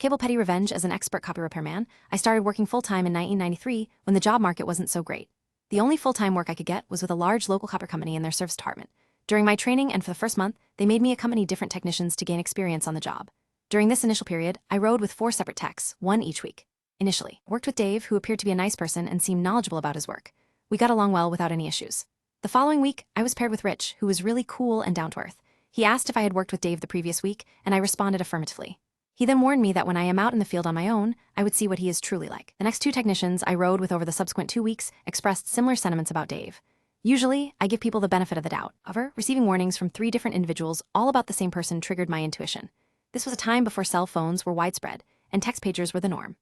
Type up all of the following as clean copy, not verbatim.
Cable petty revenge as an expert copy repairman, I started working full-time in 1993 when the job market wasn't so great. The only full-time work I could get was with a large local copper company in their service department. During my training and for the first month, they made me accompany different technicians to gain experience on the job. During this initial period, I rode with 4 separate techs, one each week. Initially, I worked with Dave, who appeared to be a nice person and seemed knowledgeable about his work. We got along well without any issues. The following week, I was paired with Rich, who was really cool and down-to-earth. He asked if I had worked with Dave the previous week, and I responded affirmatively. He then warned me that when I am out in the field on my own, I would see what he is truly like. The next 2 technicians I rode with over the subsequent 2 weeks expressed similar sentiments about Dave. Usually, I give people the benefit of the doubt. However, receiving warnings from 3 different individuals all about the same person triggered my intuition. This was a time before cell phones were widespread, and text pagers were the norm.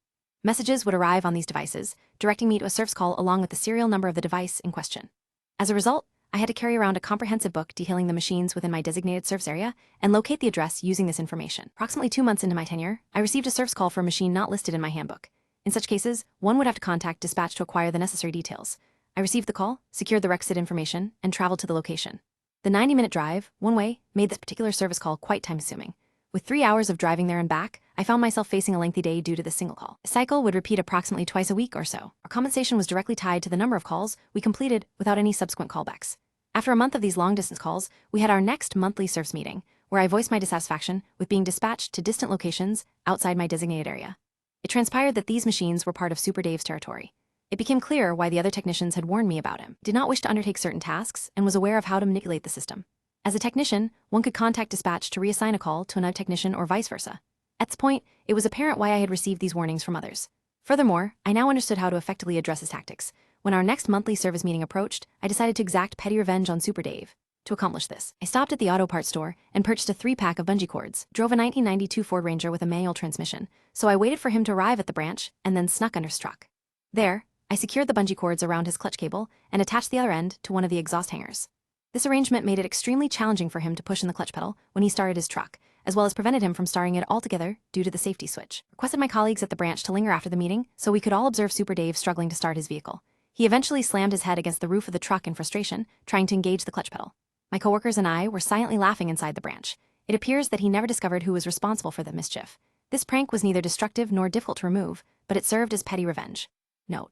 Messages would arrive on these devices, directing me to a service call along with the serial number of the device in question. As a result, I had to carry around a comprehensive book detailing the machines within my designated service area and locate the address using this information. Approximately 2 months into my tenure, I received a service call for a machine not listed in my handbook. In such cases, one would have to contact dispatch to acquire the necessary details. I received the call, secured the requisite information, and traveled to the location. The 90-minute drive, one way, made this particular service call quite time-consuming. With 3 hours of driving there and back, I found myself facing a lengthy day due to the single call. The cycle would repeat approximately twice a week or so. Our compensation was directly tied to the number of calls we completed without any subsequent callbacks. After a month of these long-distance calls, we had our next monthly service meeting, where I voiced my dissatisfaction with being dispatched to distant locations outside my designated area. It transpired that these machines were part of Super Dave's territory. It became clear why the other technicians had warned me about him, did not wish to undertake certain tasks, and was aware of how to manipulate the system. As a technician, one could contact dispatch to reassign a call to another technician or vice versa. At this point, it was apparent why I had received these warnings from others. Furthermore, I now understood how to effectively address his tactics. When our next monthly service meeting approached, I decided to exact petty revenge on Super Dave. To accomplish this, I stopped at the auto parts store and purchased a 3-pack of bungee cords, drove a 1992 Ford Ranger with a manual transmission, so I waited for him to arrive at the branch and then snuck under his truck. There, I secured the bungee cords around his clutch cable and attached the other end to one of the exhaust hangers. This arrangement made it extremely challenging for him to push in the clutch pedal when he started his truck, as well as prevented him from starting it altogether due to the safety switch. Requested my colleagues at the branch to linger after the meeting so we could all observe Super Dave struggling to start his vehicle. He eventually slammed his head against the roof of the truck in frustration, trying to engage the clutch pedal. My coworkers and I were silently laughing inside the branch. It appears that he never discovered who was responsible for the mischief. This prank was neither destructive nor difficult to remove, but it served as petty revenge. Note: